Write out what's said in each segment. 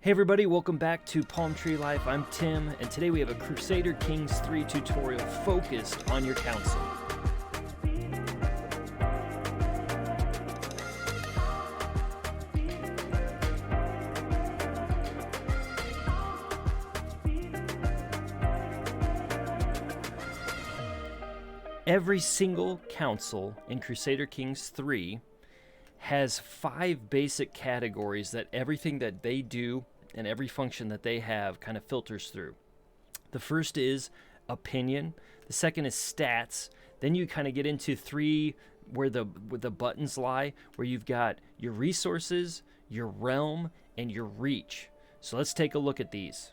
Hey everybody, welcome back to Palm Tree Life. I'm Tim, and today we have a Crusader Kings 3 tutorial focused on your council. Every single council in Crusader Kings 3 has 5 basic categories that everything that they do and every function that they have kind of filters through. The first is opinion. The second is stats. Then you kind of get into 3 where the buttons lie, where you've got your resources, your realm, and your reach. So let's take a look at these.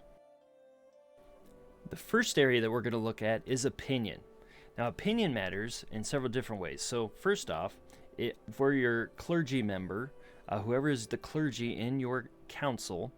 The first area that we're going to look at is opinion. Now, opinion matters in several different ways. So first off, for your clergy member, whoever is the clergy in your council,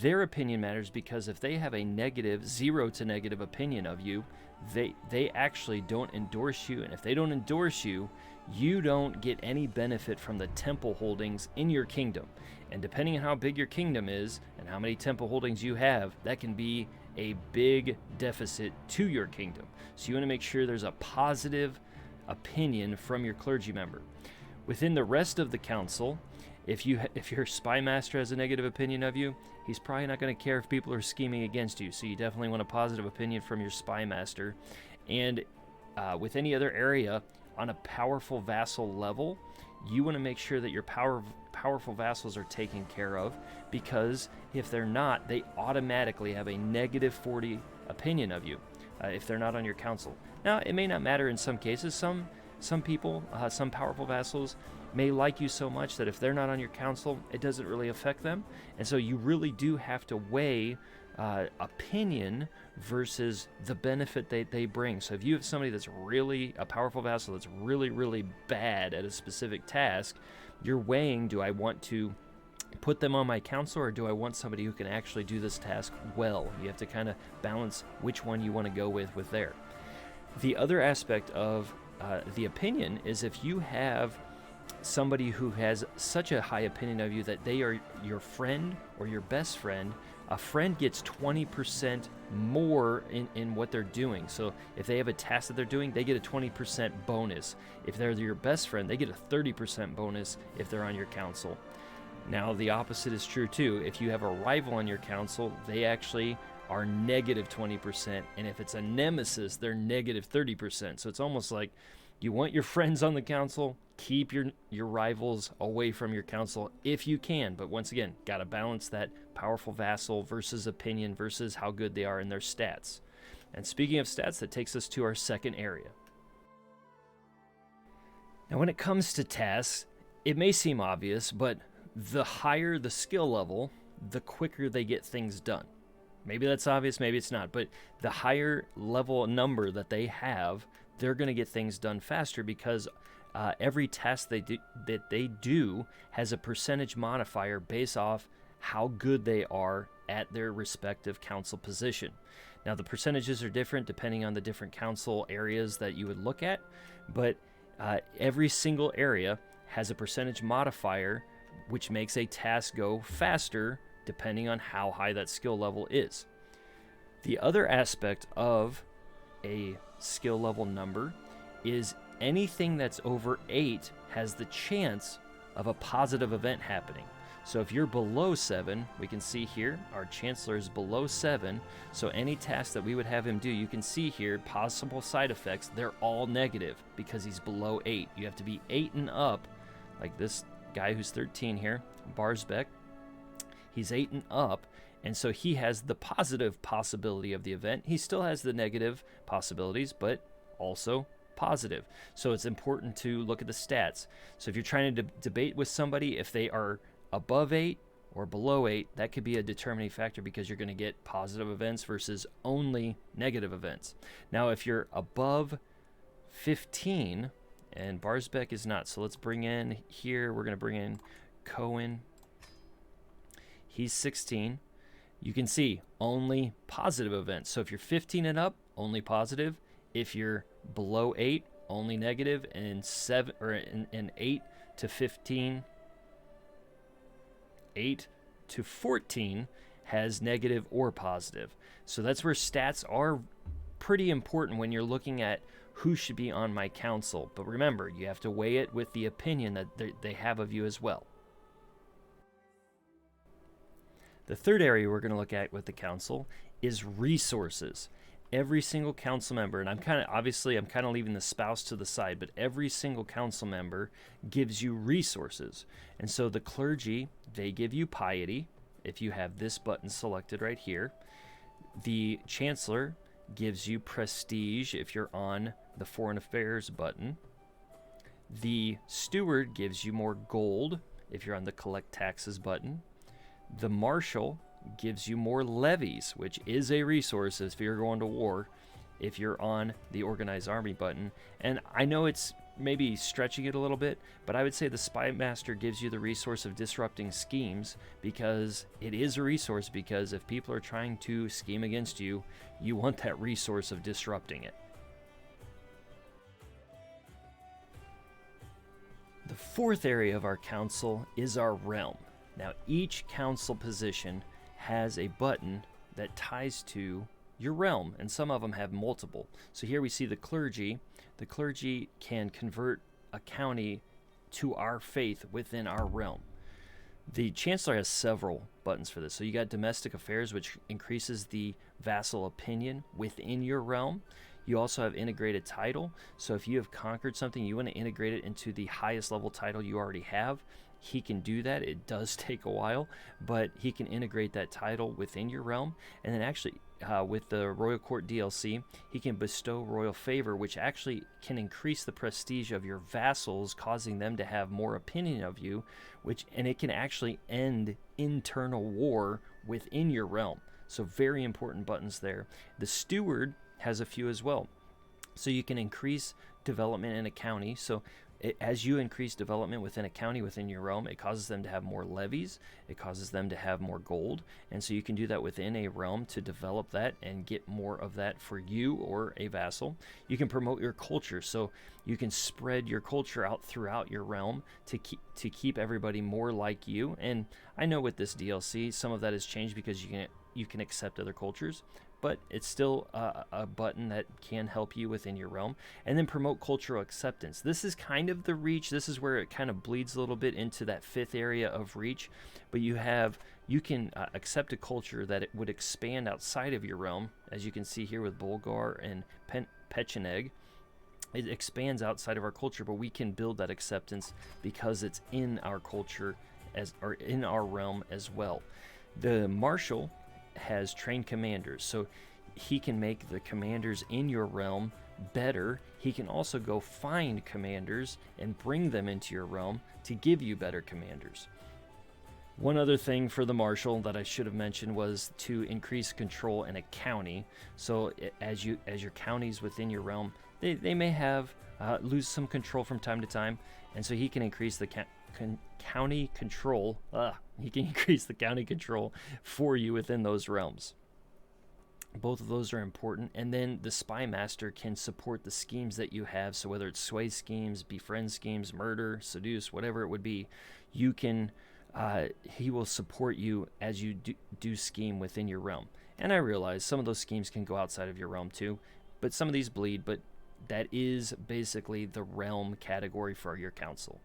their opinion matters because if they have a negative, 0 to negative opinion of you, they actually don't endorse you. And if they don't endorse you, you don't get any benefit from the temple holdings in your kingdom. And depending on how big your kingdom is and how many temple holdings you have, that can be a big deficit to your kingdom. So you want to make sure there's a positive opinion from your clergy member. Within the rest of the council, if your spy master has a negative opinion of you, he's probably not going to care if people are scheming against you. So you definitely want a positive opinion from your spy master. And with any other area on a powerful vassal level, you want to make sure that your powerful vassals are taken care of, because if they're not, they automatically have a negative 40 opinion of you if they're not on your council. Now, it may not matter in some cases. Some people, some powerful vassals may like you so much that if they're not on your council, it doesn't really affect them. And so you really do have to weigh opinion versus the benefit they bring. So if you have somebody that's really a powerful vassal that's really, really bad at a specific task, you're weighing, do I want to put them on my council, or do I want somebody who can actually do this task well? You have to kind of balance which one you want to go with there. The other aspect of the opinion is if you have somebody who has such a high opinion of you that they are your friend or your best friend, a friend gets 20% more in what they're doing. So if they have a task that they're doing, they get a 20% bonus. If they're your best friend, they get a 30% bonus if they're on your council. Now, the opposite is true too. If you have a rival on your council, they actually are negative 20%, and if it's a nemesis, they're negative 30%. So it's almost like you want your friends on the council, keep your rivals away from your council if you can. But once again, got to balance that powerful vassal versus opinion versus how good they are in their stats. And speaking of stats, that takes us to our second area. Now, when it comes to tasks, it may seem obvious, but the higher the skill level, the quicker they get things done. Maybe that's obvious, maybe it's not, but the higher level number that they have, they're going to get things done faster because every task that they do has a percentage modifier based off how good they are at their respective council position. Now, the percentages are different depending on the different council areas that you would look at, but every single area has a percentage modifier which makes a task go faster depending on how high that skill level is. The other aspect of a skill level number is anything that's over 8 has the chance of a positive event happening. So if you're below 7, we can see here our Chancellor is below 7, so any task that we would have him do, you can see here possible side effects, they're all negative because he's below 8. You have to be 8 and up, like this guy who's 13 here, Barsbeck. He's 8 and up, and so he has the positive possibility of the event. He still has the negative possibilities, but also positive. So it's important to look at the stats. So if you're trying to debate with somebody, if they are above 8 or below 8, that could be a determining factor because you're going to get positive events versus only negative events. Now, if you're above 15, and Barsbeck is not, so let's bring in here, we're going to bring in Cohen. He's 16. You can see only positive events. So if you're 15 and up, only positive. If you're below 8, only negative. And 7 or in 8 to 15, 8 to 14 has negative or positive. So that's where stats are pretty important when you're looking at who should be on my council. But remember, you have to weigh it with the opinion that they have of you as well. The third area we're going to look at with the council is resources. Every single council member, and I'm kind of leaving the spouse to the side, but every single council member gives you resources. And so the clergy, they give you piety, if you have this button selected right here. The chancellor gives you prestige if you're on the foreign affairs button. The steward gives you more gold if you're on the collect taxes button. The marshal gives you more levies, which is a resource if you're going to war, if you're on the organized army button. And I know it's maybe stretching it a little bit, but I would say the spy master gives you the resource of disrupting schemes, because it is a resource, because if people are trying to scheme against you, you want that resource of disrupting it. The fourth area of our council is our realm. Now, each council position has a button that ties to your realm, and some of them have multiple. So here we see the clergy. The clergy can convert a county to our faith within our realm. The chancellor has several buttons for this. So you got domestic affairs, which increases the vassal opinion within your realm. You also have integrated title. So if you have conquered something, you want to integrate it into the highest level title you already have. He can do that. It does take a while, but he can integrate that title within your realm. And then actually, with the Royal Court DLC, he can bestow royal favor, which actually can increase the prestige of your vassals, causing them to have more opinion of you, and it can actually end internal war within your realm. So very important buttons there. The steward has a few as well. So you can increase development in a county. So as you increase development within a county within your realm, it causes them to have more levies, it causes them to have more gold, and so you can do that within a realm to develop that and get more of that for you or a vassal. You can promote your culture, so you can spread your culture out throughout your realm to keep everybody more like you. And I know with this DLC, some of that has changed because you can accept other cultures, but it's still a button that can help you within your realm. And then promote cultural acceptance. This is kind of the reach. This is where it kind of bleeds a little bit into that fifth area of reach. But you can accept a culture that it would expand outside of your realm, as you can see here with Bulgar and Pecheneg. It expands outside of our culture, but we can build that acceptance because it's in our culture or in our realm as well. The marshal has trained commanders, so he can make the commanders in your realm better. He can also go find commanders and bring them into your realm to give you better commanders. One other thing for the marshal that I should have mentioned was to increase control in a county. So as your counties within your realm, they may have lose some control from time to time, and so he can increase the county control. He can increase the county control for you within those realms. Both of those are important. And then the spy master can support the schemes that you have. So whether it's sway schemes, befriend schemes, murder, seduce, whatever it would be, you can. He will support you as you do scheme within your realm. And I realize some of those schemes can go outside of your realm too, but some of these bleed. But that is basically the realm category for your council.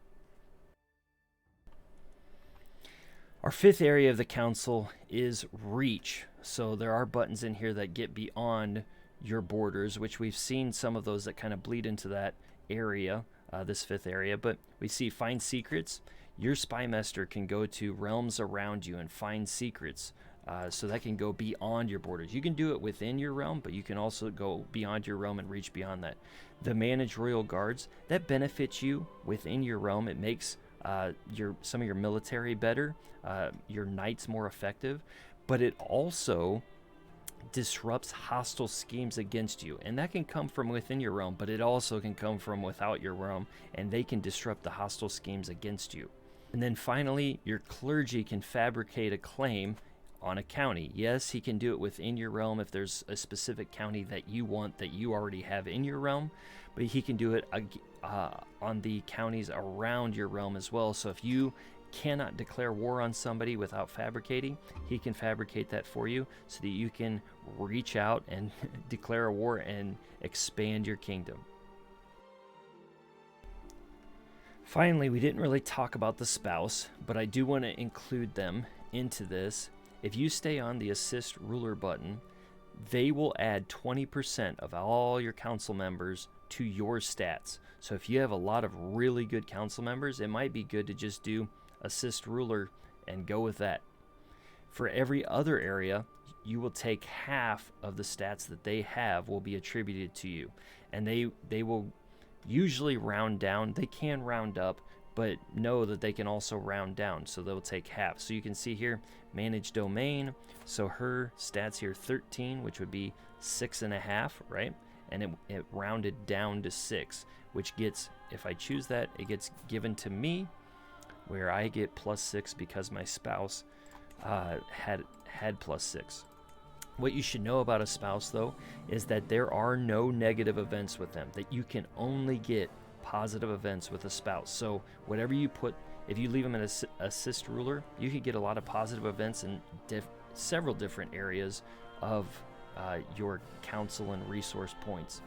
Our fifth area of the council is reach. So there are buttons in here that get beyond your borders, which we've seen some of those that kind of bleed into that area, this fifth area. But we see find secrets. Your spy master can go to realms around you and find secrets. So that can go beyond your borders. You can do it within your realm, but you can also go beyond your realm and reach beyond that. The manage royal guards, that benefits you within your realm. It makes some of your military better, your knights more effective, but it also disrupts hostile schemes against you. And that can come from within your realm, but it also can come from without your realm, and they can disrupt the hostile schemes against you. And then finally, your clergy can fabricate a claim on a county. Yes, he can do it within your realm if there's a specific county that you want that you already have in your realm, but he can do it on the counties around your realm as well. So if you cannot declare war on somebody without fabricating, he can fabricate that for you so that you can reach out and declare a war and expand your kingdom. Finally, we didn't really talk about the spouse, but I do want to include them into this. If you stay on the assist ruler button, they will add 20% of all your council members to your stats. So if you have a lot of really good council members, it might be good to just do assist ruler and go with that. For every other area, you will take half of the stats that they have will be attributed to you, and they will usually round down. They can round up, but know that they can also round down, so they'll take half. So you can see here, manage domain. So her stats here 13, which would be 6.5, right? And it rounded down to 6, which gets, if I choose that, it gets given to me, where I get +6 because my spouse had +6. What you should know about a spouse, though, is that there are no negative events with them, that you can only get positive events with a spouse. So whatever you put, if you leave them in assist ruler, you could get a lot of positive events in several different areas of your council and resource points.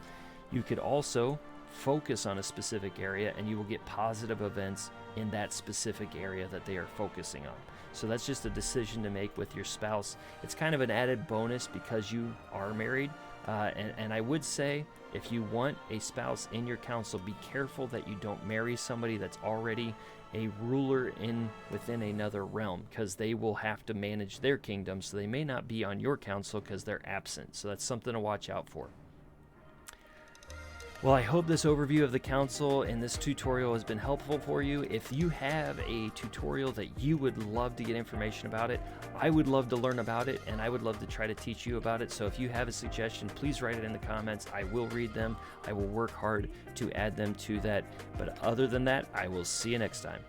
You could also focus on a specific area and you will get positive events in that specific area that they are focusing on. So that's just a decision to make with your spouse. It's kind of an added bonus because you are married. And I would say, if you want a spouse in your council, be careful that you don't marry somebody that's already a ruler within another realm, because they will have to manage their kingdom, so they may not be on your council because they're absent. So that's something to watch out for. Well, I hope this overview of the council and this tutorial has been helpful for you. If you have a tutorial that you would love to get information about it, I would love to learn about it, and I would love to try to teach you about it. So if you have a suggestion, please write it in the comments. I will read them. I will work hard to add them to that. But other than that, I will see you next time.